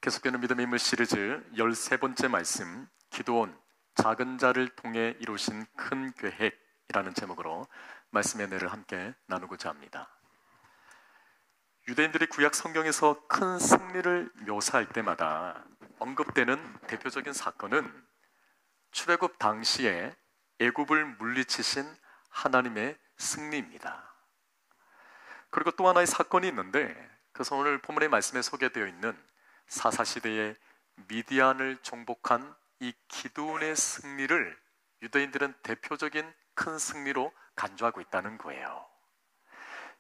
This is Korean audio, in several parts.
계속되는 믿음의 인물 시리즈 13번째 말씀, 기드온, 작은 자를 통해 이루신 큰 계획이라는 제목으로 말씀의 은혜를 함께 나누고자 합니다. 유대인들이 구약 성경에서 큰 승리를 묘사할 때마다 언급되는 대표적인 사건은 출애굽 당시에 애굽을 물리치신 하나님의 승리입니다. 그리고 또 하나의 사건이 있는데, 그것은 오늘 본문의 말씀에 소개되어 있는 사사시대의 미디안을 정복한 이 기드온의 승리를 유대인들은 대표적인 큰 승리로 간주하고 있다는 거예요.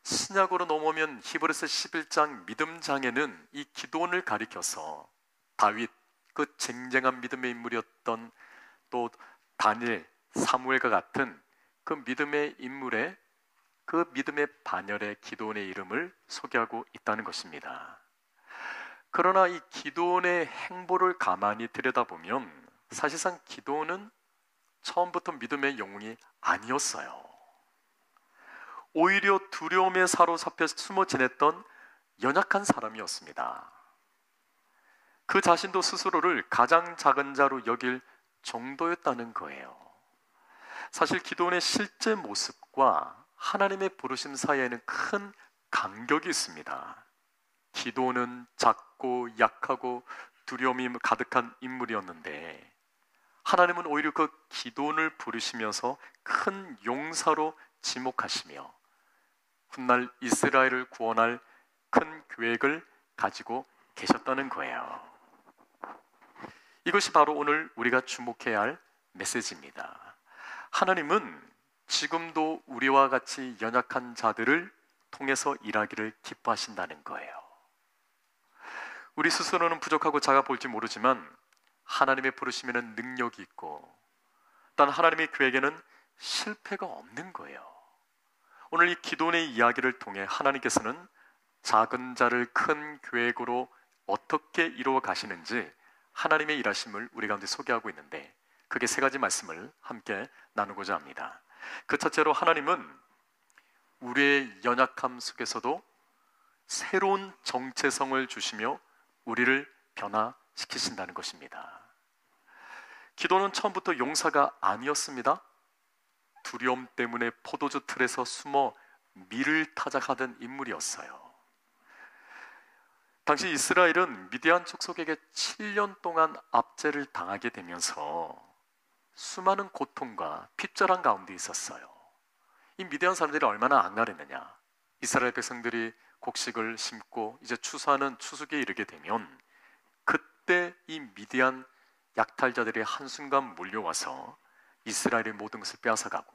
신약으로 넘어오면 히브리서 11장 믿음장에는 이 기드온을 가리켜서 다윗, 그 쟁쟁한 믿음의 인물이었던, 또 다니엘, 사무엘과 같은 그 믿음의 인물의, 그 믿음의 반열의 기드온의 이름을 소개하고 있다는 것입니다. 그러나 이 기드온의 행보를 가만히 들여다보면 사실상 기드온은 처음부터 믿음의 영웅이 아니었어요. 오히려 두려움에 사로잡혀 숨어 지냈던 연약한 사람이었습니다. 그 자신도 스스로를 가장 작은 자로 여길 정도였다는 거예요. 사실 기드온의 실제 모습과 하나님의 부르심 사이에는 큰 간격이 있습니다. 기드온은 작고 약하고 두려움이 가득한 인물이었는데, 하나님은 오히려 그 기드온을 부르시면서 큰 용사로 지목하시며 훗날 이스라엘을 구원할 큰 계획을 가지고 계셨다는 거예요. 이것이 바로 오늘 우리가 주목해야 할 메시지입니다. 하나님은 지금도 우리와 같이 연약한 자들을 통해서 일하기를 기뻐하신다는 거예요. 우리 스스로는 부족하고 작아 볼지 모르지만 하나님의 부르심에는 능력이 있고, 단 하나님의 계획에는 실패가 없는 거예요. 오늘 이 기드온의 이야기를 통해 하나님께서는 작은 자를 큰 계획으로 어떻게 이루어 가시는지 하나님의 일하심을 우리 가운데 소개하고 있는데, 그게 세 가지 말씀을 함께 나누고자 합니다. 그 첫째로, 하나님은 우리의 연약함 속에서도 새로운 정체성을 주시며 우리를 변화시키신다는 것입니다. 기드온은 처음부터 용사가 아니었습니다. 두려움 때문에 포도주 틀에서 숨어 밀을 타작하던 인물이었어요. 당시 이스라엘은 미디안 족속에게 7년 동안 압제를 당하게 되면서 수많은 고통과 핍절한 가운데 있었어요. 이 미디안 사람들이 얼마나 악랄했느냐. 이스라엘 백성들이 곡식을 심고 이제 추수하는 추수기에 이르게 되면 그때 이 미디안 약탈자들이 한순간 몰려와서 이스라엘의 모든 것을 빼앗아가고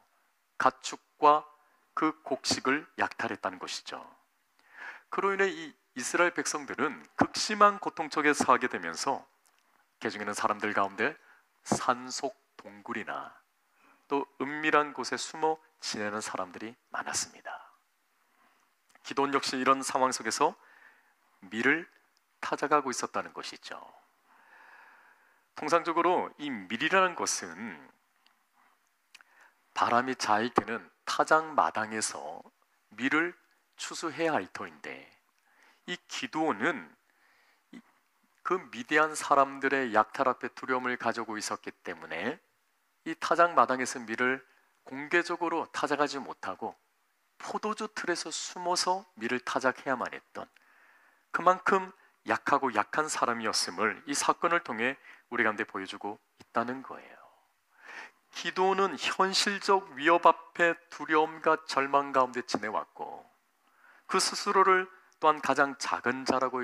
가축과 그 곡식을 약탈했다는 것이죠. 그로 인해 이 이스라엘 백성들은 극심한 고통 속에 처하게 되면서 그 중에는 사람들 가운데 산속 동굴이나 또 은밀한 곳에 숨어 지내는 사람들이 많았습니다. 기드온 역시 이런 상황 속에서 밀을 타작하고 있었다는 것이죠. 통상적으로 이 밀이라는 것은 바람이 잘 드는 타작 마당에서 밀을 추수해야 할 터인데, 이 기드온은 그 미디안 사람들의 약탈 앞에 두려움을 가지고 있었기 때문에 이 타작 마당에서 밀을 공개적으로 타작하지 못하고 포도주 틀에서 숨어서 밀을 타작해야만 했던, 그만큼 약하고 약한 사람이었음을 이 사건을 통해 우리 가운데 보여주고 있다는 거예요. 기드온은 현실적 위협 앞에 두려움과 절망 가운데 지내왔고, 그 스스로를 또한 가장 작은 자라고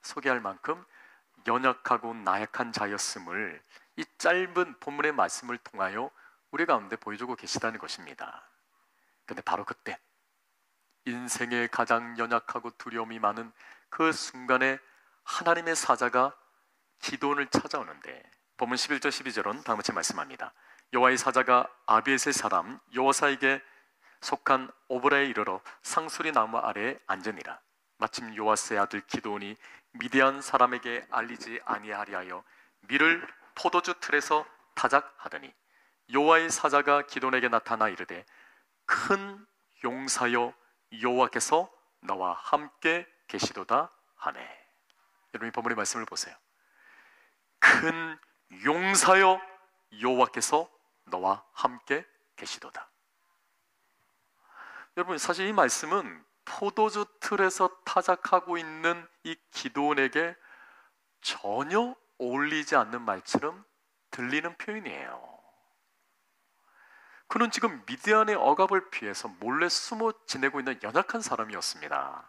소개할 만큼 연약하고 나약한 자였음을 이 짧은 본문의 말씀을 통하여 우리 가운데 보여주고 계시다는 것입니다. 그런데 바로 그때 인생의 가장 연약하고 두려움이 많은 그 순간에 하나님의 사자가 기드온을 찾아오는데, 본문 11절 12절은 다음같이 말씀합니다. 여호와의 사자가 아비에셀 사람 여호사에게 속한 오브라에 이르러 상수리 나무 아래에 앉으니라. 마침 요아스의 아들 기드온이 미디안 사람에게 알리지 아니하리 하여 밀을 포도주 틀에서 타작하더니 여호와의 사자가 기드온에게 나타나 이르되 큰 용사여 여호와께서 너와 함께 계시도다 하네. 여러분 이 본문의 말씀을 보세요. 큰 용사여 여호와께서 너와 함께 계시도다. 여러분 사실 이 말씀은 포도주 틀에서 타작하고 있는 이 기드온에게 전혀 어울리지 않는 말처럼 들리는 표현이에요. 그는 지금 미디안의 억압을 피해서 몰래 숨어 지내고 있는 연약한 사람이었습니다.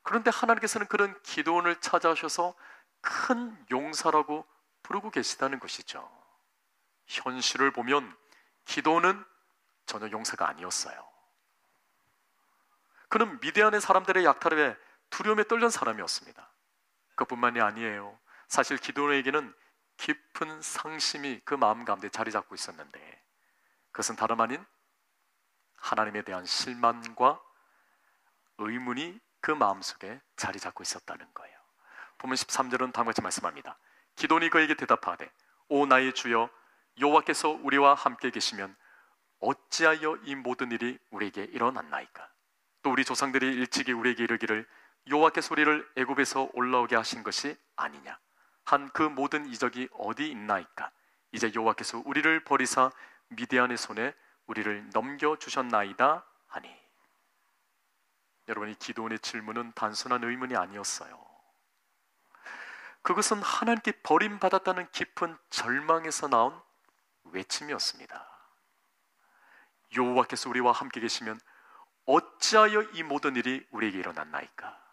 그런데 하나님께서는 그런 기드온을 찾아오셔서 큰 용사라고 부르고 계시다는 것이죠. 현실을 보면 기드온은 전혀 용사가 아니었어요. 그는 미디안의 사람들의 약탈에 두려움에 떨던 사람이었습니다. 그뿐만이 아니에요. 사실 기드온에게는 깊은 상심이 그 마음 가운데 자리 잡고 있었는데 그것은 다름 아닌 하나님에 대한 실망과 의문이 그 마음속에 자리 잡고 있었다는 거예요. 보면 13절은 다음과 같이 말씀합니다. 기드온이 그에게 대답하되 오 나의 주여 여호와께서 우리와 함께 계시면 어찌하여 이 모든 일이 우리에게 일어났나이까? 또 우리 조상들이 일찍이 우리에게 이르기를 여호와께서 우리를 애굽에서 올라오게 하신 것이 아니냐 한 그 모든 이적이 어디 있나이까? 이제 여호와께서 우리를 버리사 미디안의 손에 우리를 넘겨주셨나이다 하니. 여러분 이 기드온의 질문은 단순한 의문이 아니었어요. 그것은 하나님께 버림받았다는 깊은 절망에서 나온 외침이었습니다. 여호와께서 우리와 함께 계시면 어찌하여 이 모든 일이 우리에게 일어났나이까?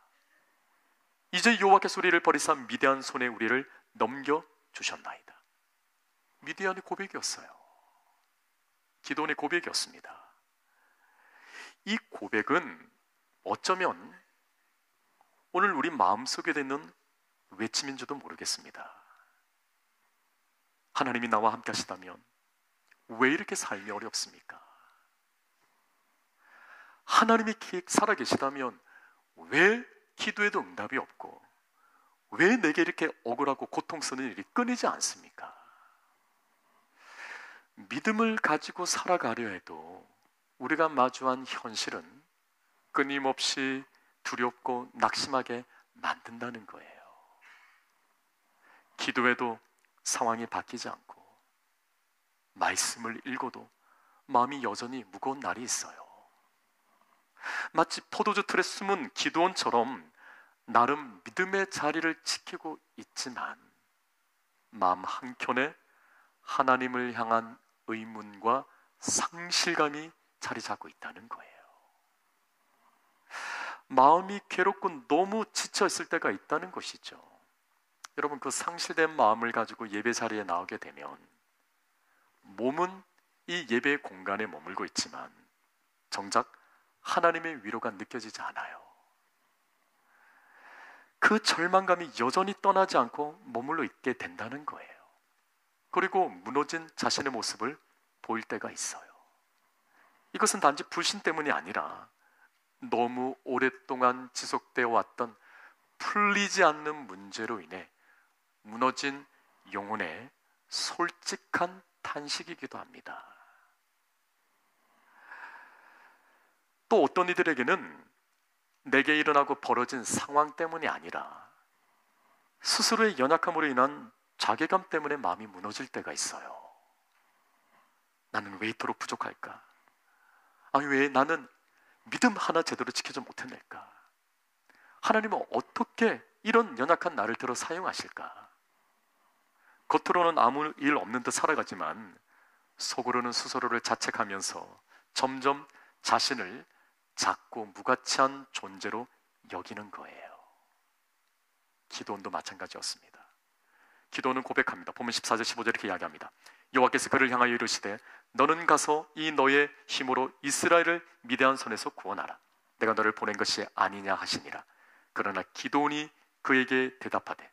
이제 여호와께서 우리를 버리사 미디안 손에 우리를 넘겨주셨나이다. 미디안의 고백이었어요. 기드온의 고백이었습니다. 이 고백은 어쩌면 오늘 우리 마음속에 있는 외침인지도 모르겠습니다. 하나님이 나와 함께 하시다면 왜 이렇게 삶이 어렵습니까? 하나님이 살아계시다면 왜 기도에도 응답이 없고 왜 내게 이렇게 억울하고 고통스러운 일이 끊이지 않습니까? 믿음을 가지고 살아가려 해도 우리가 마주한 현실은 끊임없이 두렵고 낙심하게 만든다는 거예요. 기도해도 상황이 바뀌지 않고 말씀을 읽어도 마음이 여전히 무거운 날이 있어요. 마치 포도주 틀에 숨은 기드온처럼 나름 믿음의 자리를 지키고 있지만 마음 한켠에 하나님을 향한 의문과 상실감이 자리 잡고 있다는 거예요. 마음이 괴롭고 너무 지쳐 있을 때가 있다는 것이죠. 여러분 그 상실된 마음을 가지고 예배 자리에 나오게 되면 몸은 이 예배의 공간에 머물고 있지만 정작 하나님의 위로가 느껴지지 않아요. 그 절망감이 여전히 떠나지 않고 머물러 있게 된다는 거예요. 그리고 무너진 자신의 모습을 보일 때가 있어요. 이것은 단지 불신 때문이 아니라 너무 오랫동안 지속되어 왔던 풀리지 않는 문제로 인해 무너진 영혼의 솔직한 탄식이기도 합니다. 또 어떤 이들에게는 내게 일어나고 벌어진 상황 때문이 아니라 스스로의 연약함으로 인한 자괴감 때문에 마음이 무너질 때가 있어요. 나는 왜 이토록 부족할까? 아니 왜 나는 믿음 하나 제대로 지키지 못해낼까? 하나님은 어떻게 이런 연약한 나를 들어 사용하실까? 겉으로는 아무 일 없는 듯 살아가지만 속으로는 스스로를 자책하면서 점점 자신을 작고 무가치한 존재로 여기는 거예요. 기드온도 마찬가지였습니다. 기드온은 고백합니다. 보면 14절 15절 이렇게 이야기합니다. 여호와께서 그를 향하여 이르시되 너는 가서 이 너의 힘으로 이스라엘을 미디안 손에서 구원하라. 내가 너를 보낸 것이 아니냐 하시니라. 그러나 기드온이 그에게 대답하되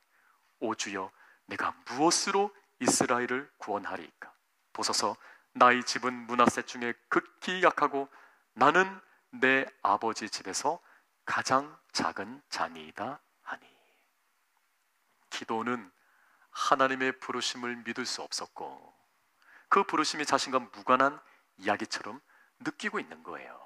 오 주여 내가 무엇으로 이스라엘을 구원하리이까? 보소서 나의 집은 므낫세 중에 극히 약하고 나는 내 아버지 집에서 가장 작은 자니이다 하니. 기드온은 하나님의 부르심을 믿을 수 없었고 그 부르심이 자신과 무관한 이야기처럼 느끼고 있는 거예요.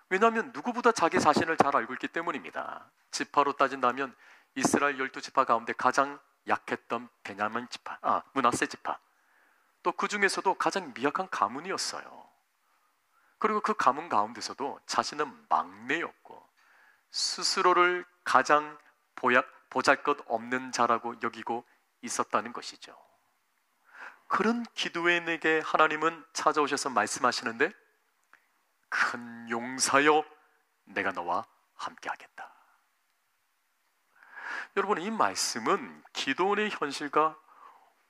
왜냐하면 누구보다 자기 자신을 잘 알고 있기 때문입니다. 지파로 따진다면 이스라엘 12지파 가운데 가장 약했던 베냐민 지파, 므낫세 지파, 또 그 중에서도 가장 미약한 가문이었어요. 그리고 그 가문 가운데서도 자신은 막내였고 스스로를 가장 보잘것없는 자라고 여기고 있었다는 것이죠. 그런 기드온에게 하나님은 찾아오셔서 말씀하시는데, 큰 용사여, 내가 너와 함께하겠다. 여러분, 이 말씀은 기드온의 현실과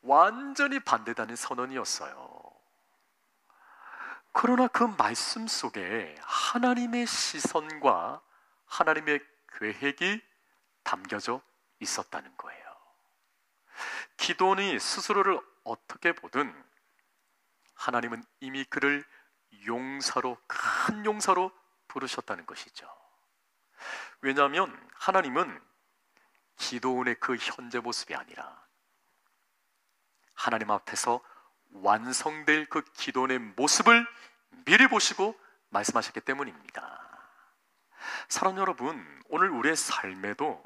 완전히 반대되는 선언이었어요. 그러나 그 말씀 속에 하나님의 시선과 하나님의 계획이 담겨져 있었다는 거예요. 기드온이 스스로를 어떻게 보든 하나님은 이미 그를 용사로, 큰 용사로 부르셨다는 것이죠. 왜냐하면 하나님은 기드온의 그 현재 모습이 아니라 하나님 앞에서 완성될 그 기드온의 모습을 미리 보시고 말씀하셨기 때문입니다. 사랑하는 여러분, 오늘 우리의 삶에도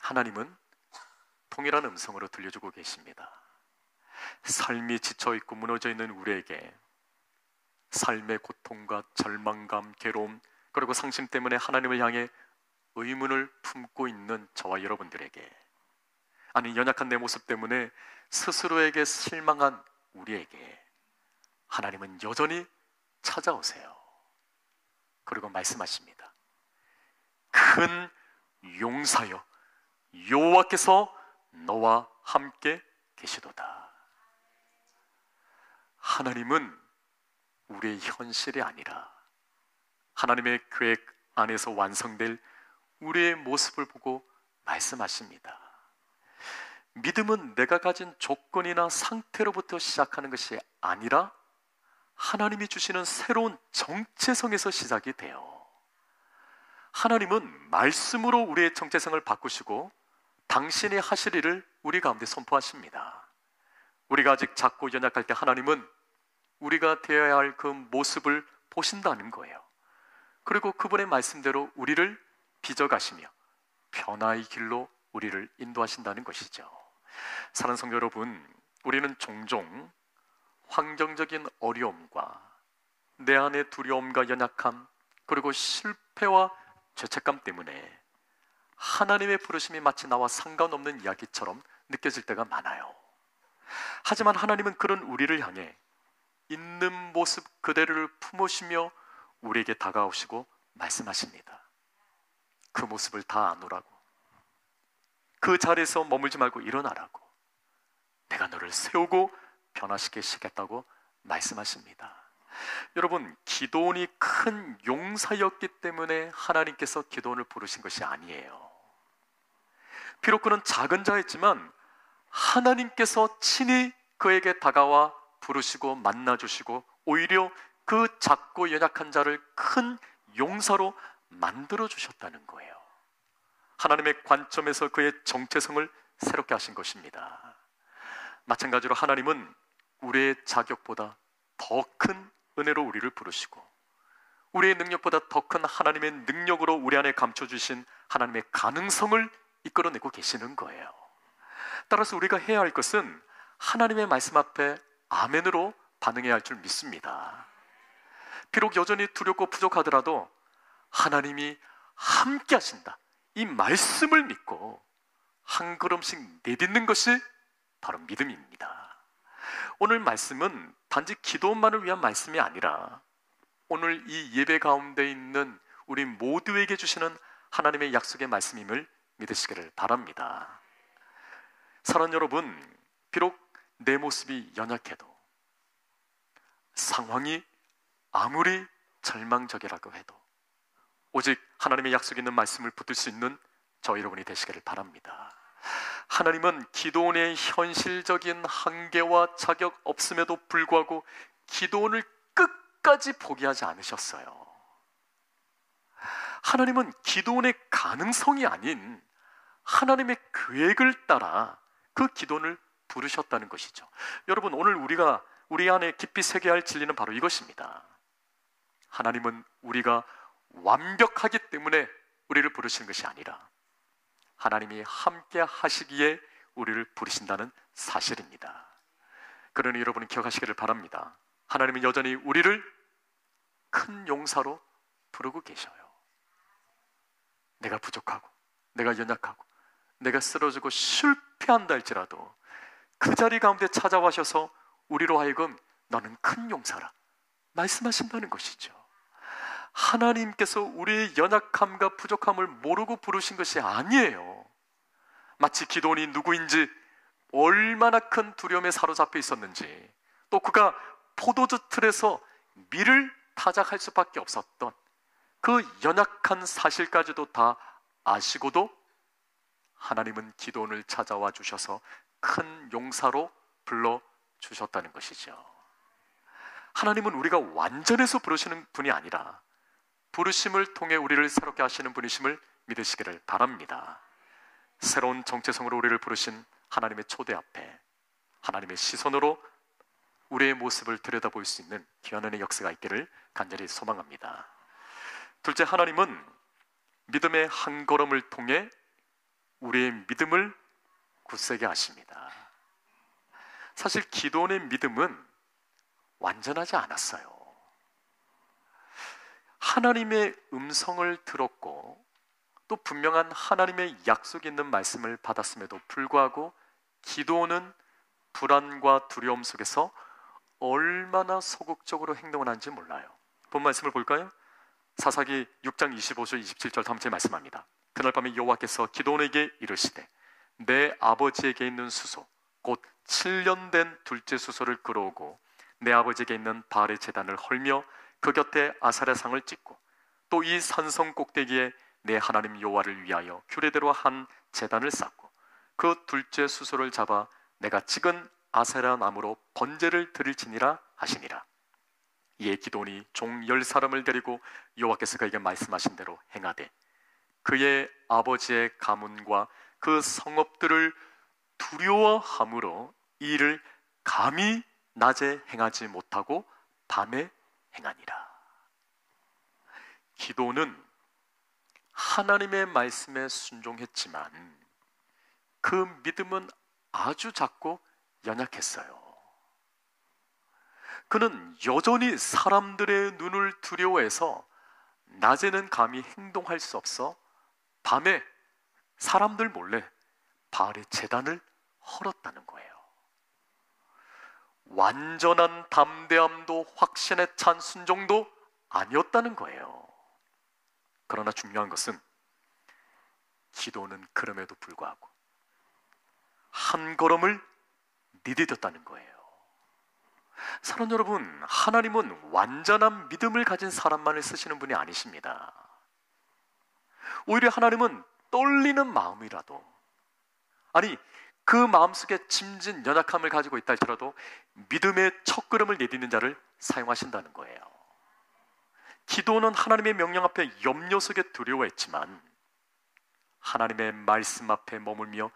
하나님은 동일한 음성으로 들려주고 계십니다. 삶이 지쳐있고 무너져 있는 우리에게 삶의 고통과 절망감, 괴로움, 그리고 상심 때문에 하나님을 향해 의문을 품고 있는 저와 여러분들에게, 아니 연약한 내 모습 때문에 스스로에게 실망한 우리에게 하나님은 여전히 찾아오세요. 그리고 말씀하십니다. 큰 용사여, 여호와께서 너와 함께 계시도다. 하나님은 우리의 현실이 아니라 하나님의 계획 안에서 완성될 우리의 모습을 보고 말씀하십니다. 믿음은 내가 가진 조건이나 상태로부터 시작하는 것이 아니라 하나님이 주시는 새로운 정체성에서 시작이 돼요. 하나님은 말씀으로 우리의 정체성을 바꾸시고 당신이 하실 일을 우리 가운데 선포하십니다. 우리가 아직 작고 연약할 때 하나님은 우리가 되어야 할 그 모습을 보신다는 거예요. 그리고 그분의 말씀대로 우리를 빚어가시며 변화의 길로 우리를 인도하신다는 것이죠. 사랑하는 성도 여러분, 우리는 종종 환경적인 어려움과 내 안의 두려움과 연약함, 그리고 실패와 죄책감 때문에 하나님의 부르심이 마치 나와 상관없는 이야기처럼 느껴질 때가 많아요. 하지만 하나님은 그런 우리를 향해 있는 모습 그대로를 품으시며 우리에게 다가오시고 말씀하십니다. 그 모습을 다 아노라고, 그 자리에서 머물지 말고 일어나라고, 내가 너를 세우고 변화시키시겠다고 말씀하십니다. 여러분, 기드온이 큰 용사였기 때문에 하나님께서 기드온을 부르신 것이 아니에요. 비록 그는 작은 자였지만 하나님께서 친히 그에게 다가와 부르시고 만나주시고 오히려 그 작고 연약한 자를 큰 용사로 만들어주셨다는 거예요. 하나님의 관점에서 그의 정체성을 새롭게 하신 것입니다. 마찬가지로 하나님은 우리의 자격보다 더 큰 은혜로 우리를 부르시고 우리의 능력보다 더 큰 하나님의 능력으로 우리 안에 감춰주신 하나님의 가능성을 이끌어내고 계시는 거예요. 따라서 우리가 해야 할 것은 하나님의 말씀 앞에 아멘으로 반응해야 할 줄 믿습니다. 비록 여전히 두렵고 부족하더라도 하나님이 함께 하신다, 이 말씀을 믿고 한 걸음씩 내딛는 것이 바로 믿음입니다. 오늘 말씀은 단지 기도만을 위한 말씀이 아니라 오늘 이 예배 가운데 있는 우리 모두에게 주시는 하나님의 약속의 말씀임을 믿으시기를 바랍니다. 사랑하는 여러분, 비록 내 모습이 연약해도, 상황이 아무리 절망적이라고 해도 오직 하나님의 약속 있는 말씀을 붙들 수 있는 저 여러분이 되시기를 바랍니다. 하나님은 기드온의 현실적인 한계와 자격 없음에도 불구하고 기드온을 끝까지 포기하지 않으셨어요. 하나님은 기드온의 가능성이 아닌 하나님의 계획을 따라 그 기드온을 부르셨다는 것이죠. 여러분, 오늘 우리가 우리 안에 깊이 새겨야 할 진리는 바로 이것입니다. 하나님은 우리가 완벽하기 때문에 우리를 부르시는 것이 아니라 하나님이 함께 하시기에 우리를 부르신다는 사실입니다. 그러니 여러분은 기억하시기를 바랍니다. 하나님은 여전히 우리를 큰 용사로 부르고 계셔요. 내가 부족하고 내가 연약하고 내가 쓰러지고 실패한다 할지라도 그 자리 가운데 찾아와셔서 우리로 하여금 너는 큰 용사라 말씀하신다는 것이죠. 하나님께서 우리의 연약함과 부족함을 모르고 부르신 것이 아니에요. 마치 기도원이 누구인지, 얼마나 큰 두려움에 사로잡혀 있었는지, 또 그가 포도주 틀에서 밀을 타작할 수밖에 없었던 그 연약한 사실까지도 다 아시고도 하나님은 기도원을 찾아와 주셔서 큰 용사로 불러주셨다는 것이죠. 하나님은 우리가 완전해서 부르시는 분이 아니라 부르심을 통해 우리를 새롭게 하시는 분이심을 믿으시기를 바랍니다. 새로운 정체성으로 우리를 부르신 하나님의 초대 앞에 하나님의 시선으로 우리의 모습을 들여다볼 수 있는 귀한 은혜의 역사가 있기를 간절히 소망합니다. 둘째, 하나님은 믿음의 한 걸음을 통해 우리의 믿음을 굳세게 하십니다. 사실 기도원의 믿음은 완전하지 않았어요. 하나님의 음성을 들었고 또 분명한 하나님의 약속이 있는 말씀을 받았음에도 불구하고 기도원은 불안과 두려움 속에서 얼마나 소극적으로 행동을 하는지 몰라요. 본 말씀을 볼까요? 사사기 6장 25절 27절 다음째 말씀합니다. 그날 밤에 여호와께서 기도원에게 이르시되 내 아버지에게 있는 수소 곧 7년 된 둘째 수소를 끌어오고 내 아버지에게 있는 바알의 제단을 헐며 그 곁에 아사랴 상을 찍고 또 이 산성 꼭대기에 내 하나님 여호와를 위하여 규례대로 한 제단을 쌓고 그 둘째 수소를 잡아 내가 찍은 아세라 나무로 번제를 드릴지니라 하시니라. 이에 기도원이 종 10사람을 데리고 여호와께서 그에게 말씀하신 대로 행하되 그의 아버지의 가문과 그 성읍들을 두려워함으로 이 일을 감히 낮에 행하지 못하고 밤에 행하니라. 기도는 하나님의 말씀에 순종했지만 그 믿음은 아주 작고 연약했어요. 그는 여전히 사람들의 눈을 두려워해서 낮에는 감히 행동할 수 없어 밤에 사람들 몰래 바알의 제단을 헐었다는 거예요. 완전한 담대함도 확신에 찬 순종도 아니었다는 거예요. 그러나 중요한 것은 기도는 그럼에도 불구하고 한 걸음을 디뎠다는 거예요. 사랑하는 여러분, 하나님은 완전한 믿음을 가진 사람만을 쓰시는 분이 아니십니다. 오히려 하나님은 떨리는 마음이라도, 아니 그 마음속에 짐진 연약함을 가지고 있다 할지라도 믿음의 첫걸음을 내딛는 자를 사용하신다는 거예요. 기도는 하나님의 명령 앞에 염려 속에 두려워했지만 하나님의 말씀 앞에 머물며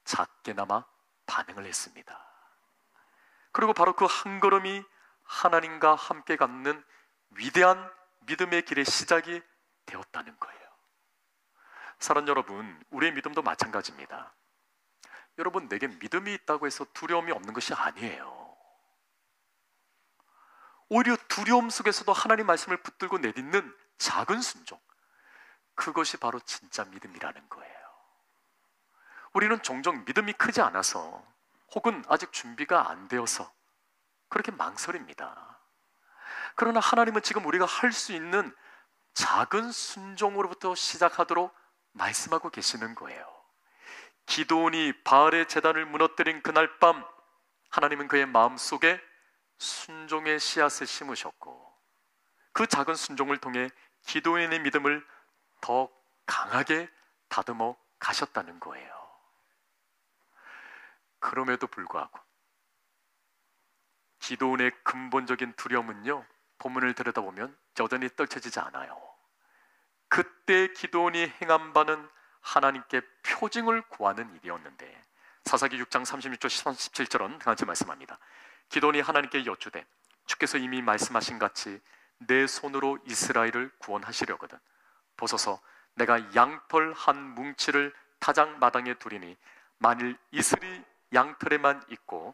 작게나마 반응을 했습니다. 그리고 바로 그 한 걸음이 하나님과 함께 걷는 위대한 믿음의 길의 시작이 되었다는 거예요. 사랑하는 여러분, 우리의 믿음도 마찬가지입니다. 여러분, 내게 믿음이 있다고 해서 두려움이 없는 것이 아니에요. 오히려 두려움 속에서도 하나님 말씀을 붙들고 내딛는 작은 순종, 그것이 바로 진짜 믿음이라는 거예요. 우리는 종종 믿음이 크지 않아서 혹은 아직 준비가 안 되어서 그렇게 망설입니다. 그러나 하나님은 지금 우리가 할 수 있는 작은 순종으로부터 시작하도록 말씀하고 계시는 거예요. 기도원이 바알의 제단을 무너뜨린 그날 밤 하나님은 그의 마음속에 순종의 씨앗을 심으셨고 그 작은 순종을 통해 기도원의 믿음을 더 강하게 다듬어 가셨다는 거예요. 그럼에도 불구하고 기도원의 근본적인 두려움은요, 본문을 들여다보면 여전히 떨쳐지지 않아요. 그때 기도원이 행한 바는 하나님께 표징을 구하는 일이었는데 사사기 6장 36절 37절은 같이 말씀합니다. 기도원이 하나님께 여쭈되 주께서 이미 말씀하신 같이 내 손으로 이스라엘을 구원하시려거든 보소서 내가 양털 한 뭉치를 타작 마당에 두리니 만일 이슬이 양털에만 있고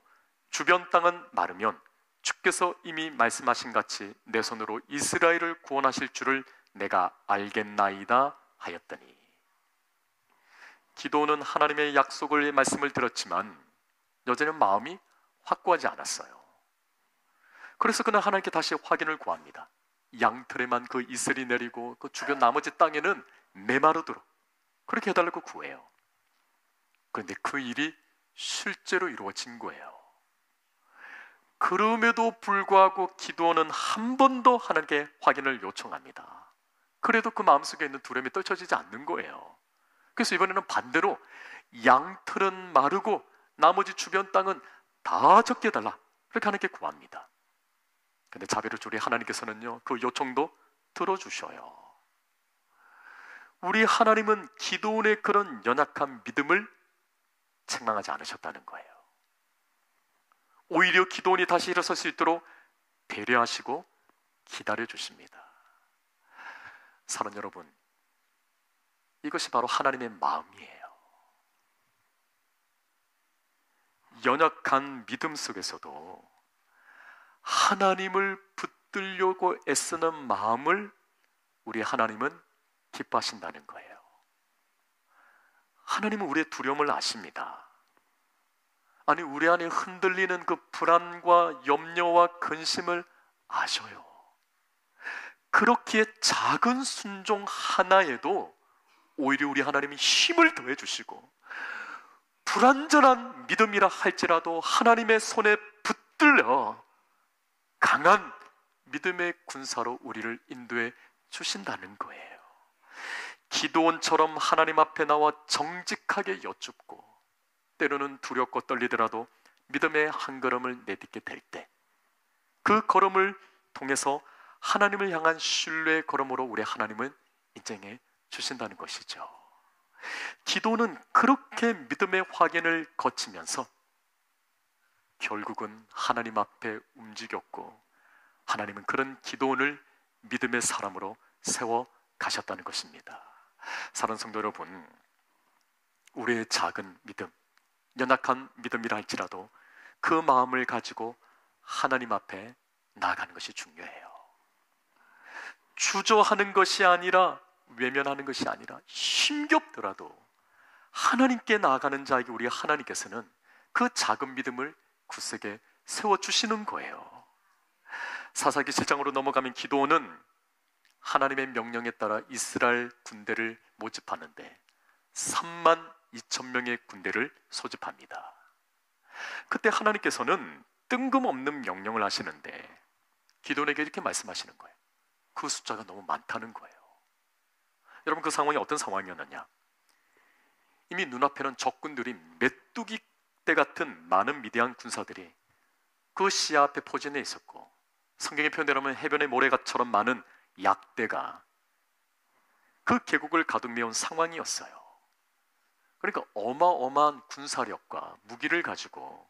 주변 땅은 마르면 주께서 이미 말씀하신 같이 내 손으로 이스라엘을 구원하실 줄을 내가 알겠나이다 하였더니, 기도는 하나님의 약속을 말씀을 들었지만 여전히 마음이 확고하지 않았어요. 그래서 그는 하나님께 다시 확인을 구합니다. 양털에만 그 이슬이 내리고 그 주변 나머지 땅에는 메마르도록 그렇게 해달라고 구해요. 그런데 그 일이 실제로 이루어진 거예요. 그럼에도 불구하고 기도는 한 번 더 하나님께 확인을 요청합니다. 그래도 그 마음속에 있는 두려움이 떨쳐지지 않는 거예요. 그래서 이번에는 반대로 양털은 마르고 나머지 주변 땅은 다 적게 해달라, 그렇게 하나님께 구합니다. 근데 자비로우리 하나님께서는요, 그 요청도 들어주셔요. 우리 하나님은 기도원의 그런 연약한 믿음을 책망하지 않으셨다는 거예요. 오히려 기도원이 다시 일어설 수 있도록 배려하시고 기다려 주십니다. 사랑하는 여러분, 이것이 바로 하나님의 마음이에요. 연약한 믿음 속에서도 하나님을 붙들려고 애쓰는 마음을 우리 하나님은 기뻐하신다는 거예요. 하나님은 우리의 두려움을 아십니다. 아니, 우리 안에 흔들리는 그 불안과 염려와 근심을 아셔요. 그렇기에 작은 순종 하나에도 오히려 우리 하나님이 힘을 더해 주시고, 불완전한 믿음이라 할지라도 하나님의 손에 붙들려 강한 믿음의 군사로 우리를 인도해 주신다는 거예요. 기도원처럼 하나님 앞에 나와 정직하게 여쭙고, 때로는 두렵고 떨리더라도 믿음의 한 걸음을 내딛게 될 때, 그 걸음을 통해서 하나님을 향한 신뢰의 걸음으로 우리 하나님은 인정해 주신다는 것이죠. 기도는 그렇게 믿음의 확인을 거치면서 결국은 하나님 앞에 움직였고, 하나님은 그런 기도원을 믿음의 사람으로 세워 가셨다는 것입니다. 사랑하는 성도 여러분, 우리의 작은 믿음, 연약한 믿음이라 할지라도 그 마음을 가지고 하나님 앞에 나아가는 것이 중요해요. 주저하는 것이 아니라, 외면하는 것이 아니라 힘겹더라도 하나님께 나아가는 자에게 우리 하나님께서는 그 작은 믿음을 굳세게 세워주시는 거예요. 사사기 7장으로 넘어가면 기도원은 하나님의 명령에 따라 이스라엘 군대를 모집하는데 32,000명의 군대를 소집합니다. 그때 하나님께서는 뜬금없는 명령을 하시는데 기도원에게 이렇게 말씀하시는 거예요. 그 숫자가 너무 많다는 거예요. 여러분, 그 상황이 어떤 상황이었느냐? 이미 눈앞에는 적군들이 메뚜기 떼 같은 많은 미디안 군사들이 그 시야 앞에 포진해 있었고, 성경의 표현대로면 해변의 모래같처럼 많은 약대가 그 계곡을 가득 메운 상황이었어요. 그러니까 어마어마한 군사력과 무기를 가지고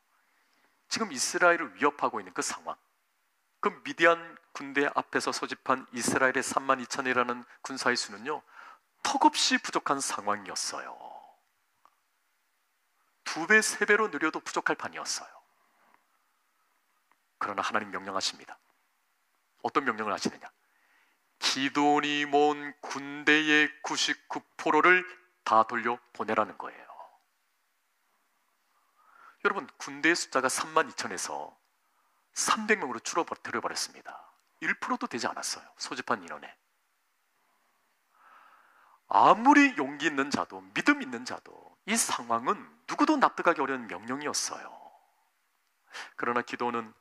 지금 이스라엘을 위협하고 있는 그 상황, 그 미디안 군대 앞에서 소집한 이스라엘의 32,000이라는 군사의 수는요, 턱없이 부족한 상황이었어요. 2배, 3배로 느려도 부족할 판이었어요. 그러나 하나님 명령하십니다. 어떤 명령을 하시느냐? 기도원이 모은 군대의 99%를 다 돌려보내라는 거예요. 여러분, 군대의 숫자가 32,000에서 300명으로 줄어버렸습니다. 1%도 되지 않았어요, 소집한 인원에. 아무리 용기 있는 자도, 믿음 있는 자도 이 상황은 누구도 납득하기 어려운 명령이었어요. 그러나 기도는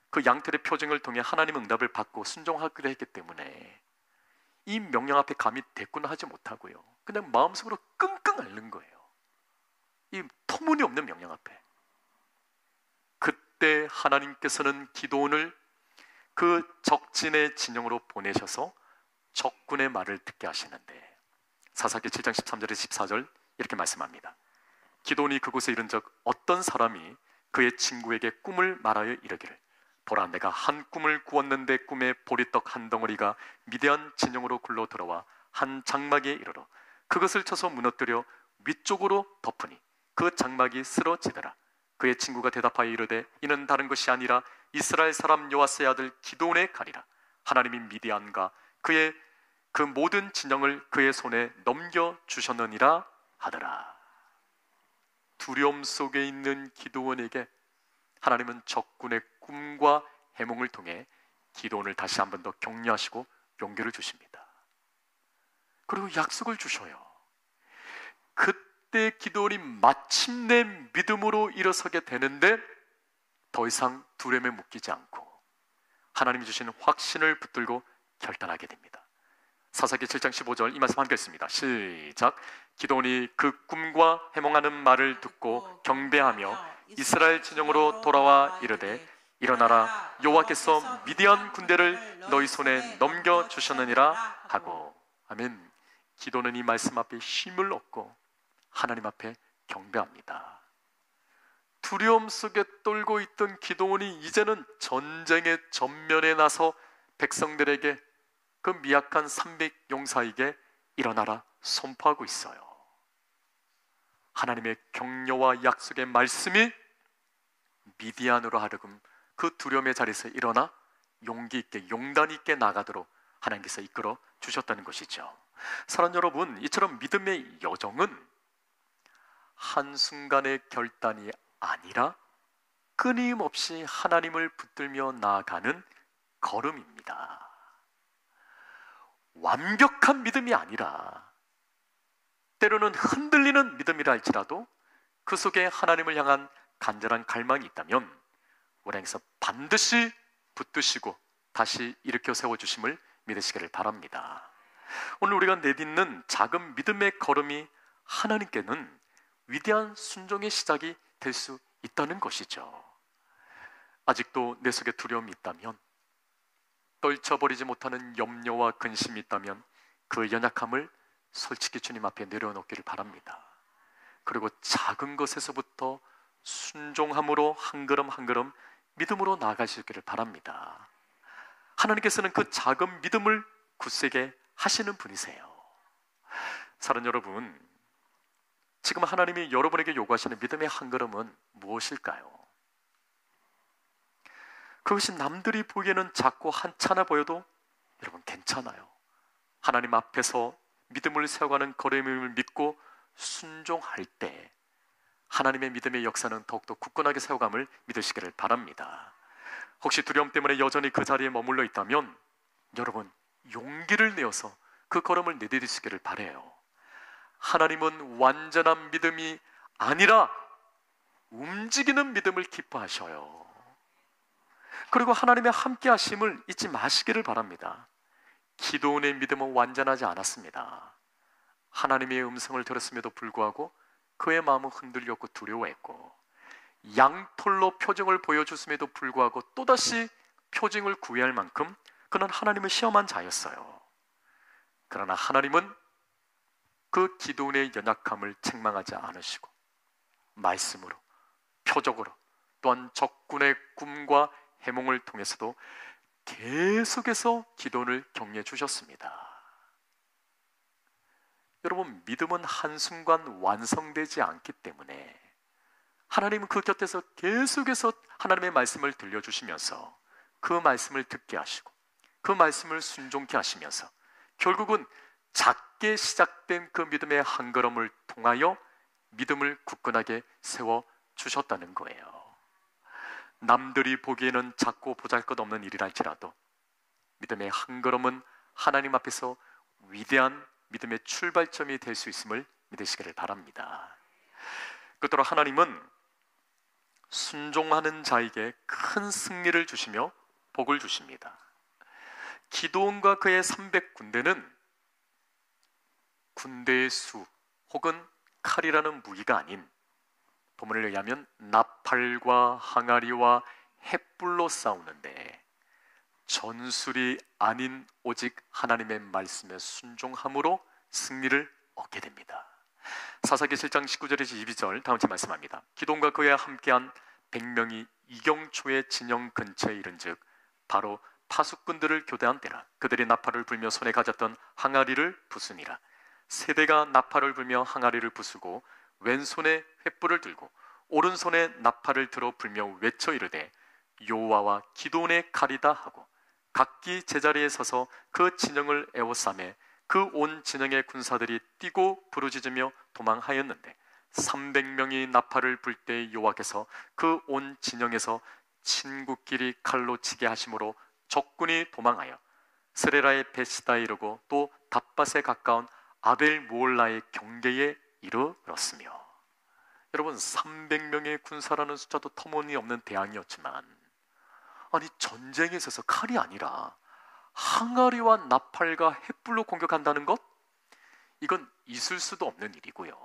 그 양털의 표징을 통해 하나님의 응답을 받고 순종하기로 했기 때문에 이 명령 앞에 감히 대꾸는 하지 못하고요, 그냥 마음속으로 끙끙 앓는 거예요. 이 터무니없는 명령 앞에. 그때 하나님께서는 기도원을 그 적진의 진영으로 보내셔서 적군의 말을 듣게 하시는데, 사사기 7장 13절에 14절 이렇게 말씀합니다. 기도원이 그곳에 이른 적 어떤 사람이 그의 친구에게 꿈을 말하여 이르기를, 보라, 내가 한 꿈을 꾸었는데 꿈에 보리떡 한 덩어리가 미디안 진영으로 굴러 들어와 한 장막에 이르러 그것을 쳐서 무너뜨려 위쪽으로 덮으니 그 장막이 쓰러지더라. 그의 친구가 대답하여 이르되 이는 다른 것이 아니라 이스라엘 사람 요아스의 아들 기드온의 칼이라. 하나님이 미디안과 그의 그 모든 진영을 그의 손에 넘겨주셨느니라 하더라. 두려움 속에 있는 기드온에게 하나님은 적군의 꿈과 해몽을 통해 기드온을 다시 한 번 더 격려하시고 용기를 주십니다. 그리고 약속을 주셔요. 그때 기드온이 마침내 믿음으로 일어서게 되는데 더 이상 두려움에 묶이지 않고 하나님이 주시는 확신을 붙들고 결단하게 됩니다. 사사기 7장 15절 이 말씀 함께 읽습니다. 시작. 기드온이 그 꿈과 해몽하는 말을 듣고 경배하며 이스라엘 진영으로 돌아와 이르되 일어나라, 여호와께서 미디안 군대를 너희 손에 넘겨주셨느니라 하고. 아멘. 기도는 이 말씀 앞에 힘을 얻고 하나님 앞에 경배합니다. 두려움 속에 떨고 있던 기드온이 이제는 전쟁의 전면에 나서 백성들에게, 그 미약한 300용사에게 일어나라 선포하고 있어요. 하나님의 격려와 약속의 말씀이 미디안으로 하여금 그 두려움의 자리에서 일어나 용기 있게, 용단 있게 나가도록 하나님께서 이끌어 주셨다는 것이죠. 사랑하는 여러분, 이처럼 믿음의 여정은 한순간의 결단이 아니라 끊임없이 하나님을 붙들며 나아가는 걸음입니다. 완벽한 믿음이 아니라 때로는 흔들리는 믿음이라 할지라도 그 속에 하나님을 향한 간절한 갈망이 있다면 우리 하나님께서 반드시 붙드시고 다시 일으켜 세워주심을 믿으시기를 바랍니다. 오늘 우리가 내딛는 작은 믿음의 걸음이 하나님께는 위대한 순종의 시작이 될 수 있다는 것이죠. 아직도 내 속에 두려움이 있다면, 떨쳐버리지 못하는 염려와 근심이 있다면 그 연약함을 솔직히 주님 앞에 내려놓기를 바랍니다. 그리고 작은 것에서부터 순종함으로 한 걸음 한 걸음 믿음으로 나아가시기를 바랍니다. 하나님께서는 그 작은 믿음을 굳세게 하시는 분이세요. 사랑하는 여러분, 지금 하나님이 여러분에게 요구하시는 믿음의 한 걸음은 무엇일까요? 그것이 남들이 보기에는 작고 한찮아 보여도 여러분 괜찮아요. 하나님 앞에서 믿음을 세워가는 걸음을 믿고 순종할 때 하나님의 믿음의 역사는 더욱더 굳건하게 세워감을 믿으시기를 바랍니다. 혹시 두려움 때문에 여전히 그 자리에 머물러 있다면 여러분 용기를 내어서 그 걸음을 내디디시기를 바라요. 하나님은 완전한 믿음이 아니라 움직이는 믿음을 기뻐하셔요. 그리고 하나님의 함께 하심을 잊지 마시기를 바랍니다. 기드온의 믿음은 완전하지 않았습니다. 하나님의 음성을 들었음에도 불구하고 그의 마음은 흔들렸고 두려워했고, 양털로 표징을 보여줬음에도 불구하고 또다시 표징을 구해야 할 만큼 그는 하나님을 시험한 자였어요. 그러나 하나님은 그 기드온의 연약함을 책망하지 않으시고 말씀으로, 표적으로, 또한 적군의 꿈과 해몽을 통해서도 계속해서 기도를 격려해 주셨습니다. 여러분, 믿음은 한순간 완성되지 않기 때문에 하나님은 그 곁에서 계속해서 하나님의 말씀을 들려주시면서 그 말씀을 듣게 하시고 그 말씀을 순종케 하시면서 결국은 작게 시작된 그 믿음의 한 걸음을 통하여 믿음을 굳건하게 세워주셨다는 거예요. 남들이 보기에는 작고 보잘것없는 일이라 할지라도 믿음의 한 걸음은 하나님 앞에서 위대한 믿음의 출발점이 될 수 있음을 믿으시기를 바랍니다. 끝으로 하나님은 순종하는 자에게 큰 승리를 주시며 복을 주십니다. 기드온과 그의 300군대는 군대의 수 혹은 칼이라는 무기가 아닌, 본문에 의하면 나팔과 항아리와 횃불로 싸우는데 전술이 아닌 오직 하나님의 말씀에 순종함으로 승리를 얻게 됩니다. 사사기 7장 19절에서 22절 다음같이 말씀합니다. 기드온과 그와 함께한 100명이 이경초의 진영 근처에 이른즉 바로 파수꾼들을 교대한 때라. 그들이 나팔을 불며 손에 가졌던 항아리를 부수니라. 세대가 나팔을 불며 항아리를 부수고 왼손에 횃불을 들고 오른손에 나팔을 들어 불며 외쳐 이르되 여호와와 기드온의 칼이다 하고 각기 제자리에 서서 그 진영을 에워싸매 그 온 진영의 군사들이 뛰고 부르짖으며 도망하였는데 300명이 나팔을 불 때 여호와께서 그 온 진영에서 친구끼리 칼로 치게 하심으로 적군이 도망하여 스레라의 베시다에 이르고 또 닷밭에 가까운 아벨 모올라의 경계에 이르렀으며, 여러분 300명의 군사라는 숫자도 터무니없는 대항이었지만, 아니 전쟁에 있어서 칼이 아니라 항아리와 나팔과 횃불로 공격한다는 것? 이건 있을 수도 없는 일이고요.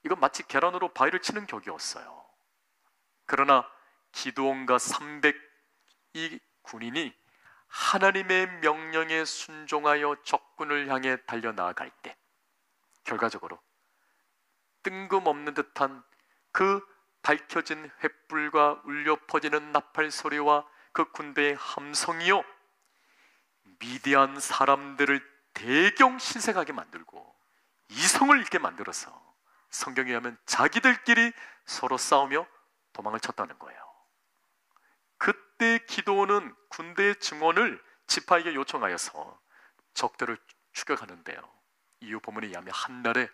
이건 마치 계란으로 바위를 치는 격이었어요. 그러나 기드온과 300이 군인이 하나님의 명령에 순종하여 적군을 향해 달려나아갈 때 결과적으로 뜬금없는 듯한 그 밝혀진 횃불과 울려 퍼지는 나팔 소리와 그 군대의 함성이요, 미디안 사람들을 대경 실색하게 만들고 이성을 잃게 만들어서 성경에 의하면 자기들끼리 서로 싸우며 도망을 쳤다는 거예요. 그때 기드온은 군대의 증원을 지파에게 요청하여서 적들을 추격하는데요, 이후 본문에 의하면 한날에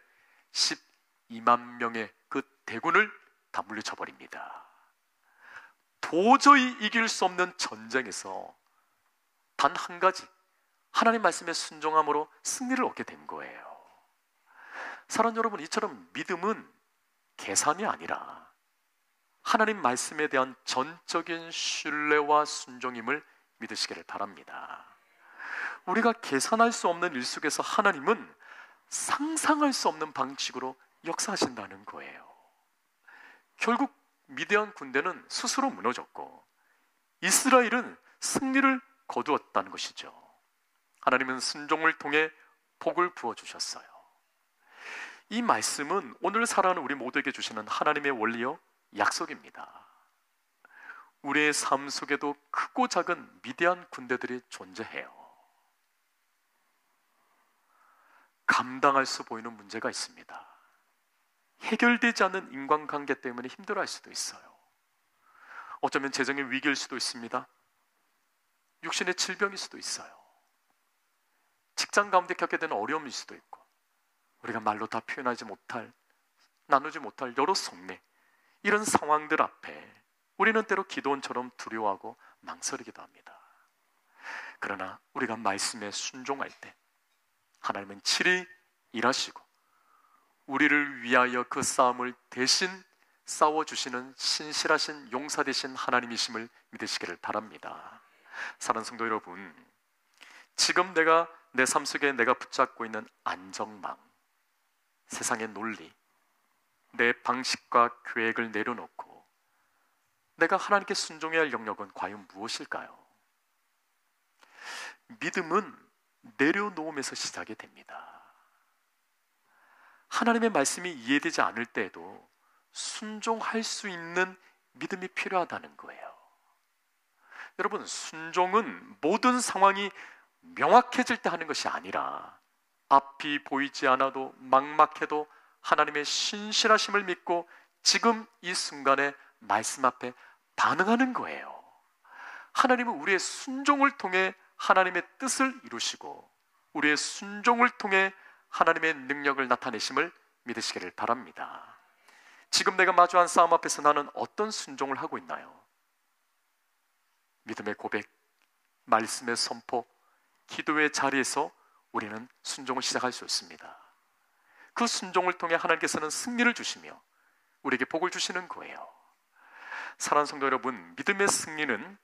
12만 명의 그 대군을 다 물리쳐버립니다. 도저히 이길 수 없는 전쟁에서 단 한 가지, 하나님 말씀에 순종함으로 승리를 얻게 된 거예요. 사랑하는 여러분, 이처럼 믿음은 계산이 아니라 하나님 말씀에 대한 전적인 신뢰와 순종임을 믿으시기를 바랍니다. 우리가 계산할 수 없는 일 속에서 하나님은 상상할 수 없는 방식으로 역사하신다는 거예요. 결국 미디안 군대는 스스로 무너졌고 이스라엘은 승리를 거두었다는 것이죠. 하나님은 순종을 통해 복을 부어주셨어요. 이 말씀은 오늘 살아가는 우리 모두에게 주시는 하나님의 원리요 약속입니다. 우리의 삶 속에도 크고 작은 미디안 군대들이 존재해요. 감당할 수 보이는 문제가 있습니다. 해결되지 않는 인간관계 때문에 힘들어할 수도 있어요. 어쩌면 재정의 위기일 수도 있습니다. 육신의 질병일 수도 있어요. 직장 가운데 겪게 되는 어려움일 수도 있고, 우리가 말로 다 표현하지 못할, 나누지 못할 여러 속내, 이런 상황들 앞에 우리는 때로 기드온처럼 두려워하고 망설이기도 합니다. 그러나 우리가 말씀에 순종할 때 하나님은 칠히 일하시고 우리를 위하여 그 싸움을 대신 싸워주시는 신실하신 용사 되신 하나님이심을 믿으시기를 바랍니다. 사랑하는 성도 여러분, 지금 내 삶 속에 내가 붙잡고 있는 안정망, 세상의 논리, 내 방식과 계획을 내려놓고 내가 하나님께 순종해야 할 영역은 과연 무엇일까요? 믿음은 내려놓음에서 시작이 됩니다. 하나님의 말씀이 이해되지 않을 때에도 순종할 수 있는 믿음이 필요하다는 거예요. 여러분, 순종은 모든 상황이 명확해질 때 하는 것이 아니라 앞이 보이지 않아도 막막해도 하나님의 신실하심을 믿고 지금 이 순간에 말씀 앞에 반응하는 거예요. 하나님은 우리의 순종을 통해 하나님의 뜻을 이루시고 우리의 순종을 통해 하나님의 능력을 나타내심을 믿으시기를 바랍니다. 지금 내가 마주한 싸움 앞에서 나는 어떤 순종을 하고 있나요? 믿음의 고백, 말씀의 선포, 기도의 자리에서 우리는 순종을 시작할 수 있습니다. 그 순종을 통해 하나님께서는 승리를 주시며 우리에게 복을 주시는 거예요. 사랑하는 성도 여러분, 믿음의 승리는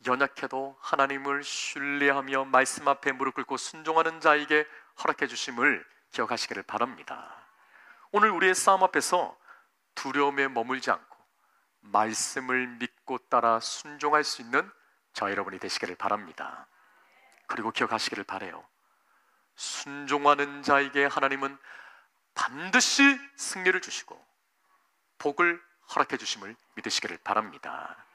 연약해도 하나님을 신뢰하며 말씀 앞에 무릎 꿇고 순종하는 자에게 허락해 주심을 기억하시기를 바랍니다. 오늘 우리의 싸움 앞에서 두려움에 머물지 않고 말씀을 믿고 따라 순종할 수 있는 저 여러분이 되시기를 바랍니다. 그리고 기억하시기를 바라요. 순종하는 자에게 하나님은 반드시 승리를 주시고 복을 허락해 주심을 믿으시기를 바랍니다.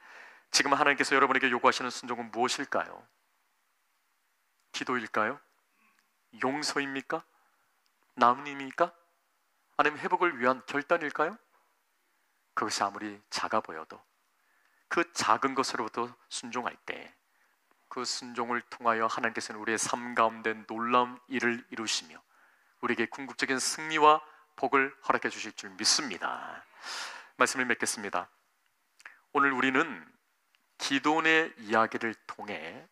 지금 하나님께서 여러분에게 요구하시는 순종은 무엇일까요? 기도일까요? 용서입니까? 나눔입니까? 아니면 회복을 위한 결단일까요? 그것이 아무리 작아 보여도 그 작은 것으로부터 순종할 때 그 순종을 통하여 하나님께서는 우리의 삶 가운데 놀라운 일을 이루시며 우리에게 궁극적인 승리와 복을 허락해 주실 줄 믿습니다. 말씀을 맺겠습니다. 오늘 우리는 기도원의 이야기를 통해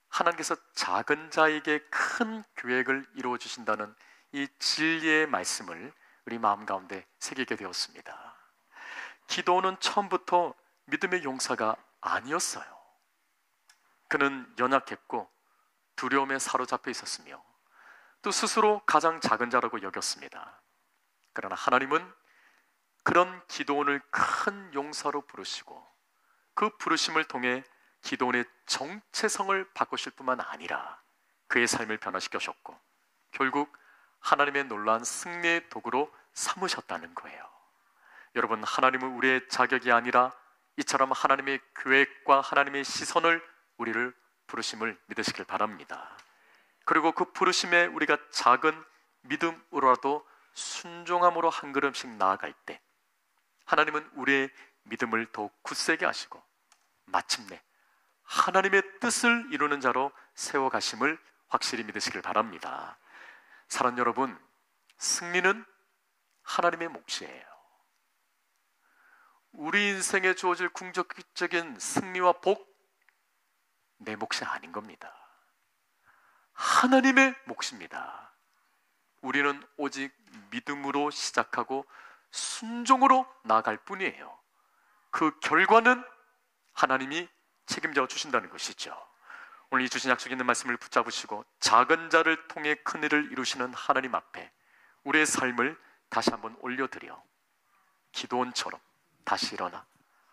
하나님께서 작은 자에게 큰 계획을 이루어 주신다는 이 진리의 말씀을 우리 마음 가운데 새기게 되었습니다. 기도원은 처음부터 믿음의 용사가 아니었어요. 그는 연약했고 두려움에 사로잡혀 있었으며 또 스스로 가장 작은 자라고 여겼습니다. 그러나 하나님은 그런 기도원을 큰 용사로 부르시고 그 부르심을 통해 기도원의 정체성을 바꾸실 뿐만 아니라 그의 삶을 변화시키셨고 결국 하나님의 놀라운 승리의 도구로 삼으셨다는 거예요. 여러분, 하나님은 우리의 자격이 아니라 이처럼 하나님의 계획과 하나님의 시선을 우리를 부르심을 믿으시길 바랍니다. 그리고 그 부르심에 우리가 작은 믿음으로라도 순종함으로 한 걸음씩 나아갈 때 하나님은 우리의 믿음을 더욱 굳세게 하시고 마침내 하나님의 뜻을 이루는 자로 세워가심을 확실히 믿으시길 바랍니다. 사랑 여러분, 승리는 하나님의 몫이에요. 우리 인생에 주어질 궁극적인 승리와 복, 내 몫이 아닌 겁니다. 하나님의 몫입니다. 우리는 오직 믿음으로 시작하고 순종으로 나아갈 뿐이에요. 그 결과는 하나님이 책임져 주신다는 것이죠. 오늘 이 주신 약속 있는 말씀을 붙잡으시고 작은 자를 통해 큰 일을 이루시는 하나님 앞에 우리의 삶을 다시 한번 올려드려 기도원처럼 다시 일어나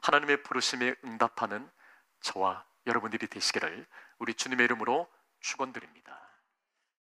하나님의 부르심에 응답하는 저와 여러분들이 되시기를 우리 주님의 이름으로 축원드립니다.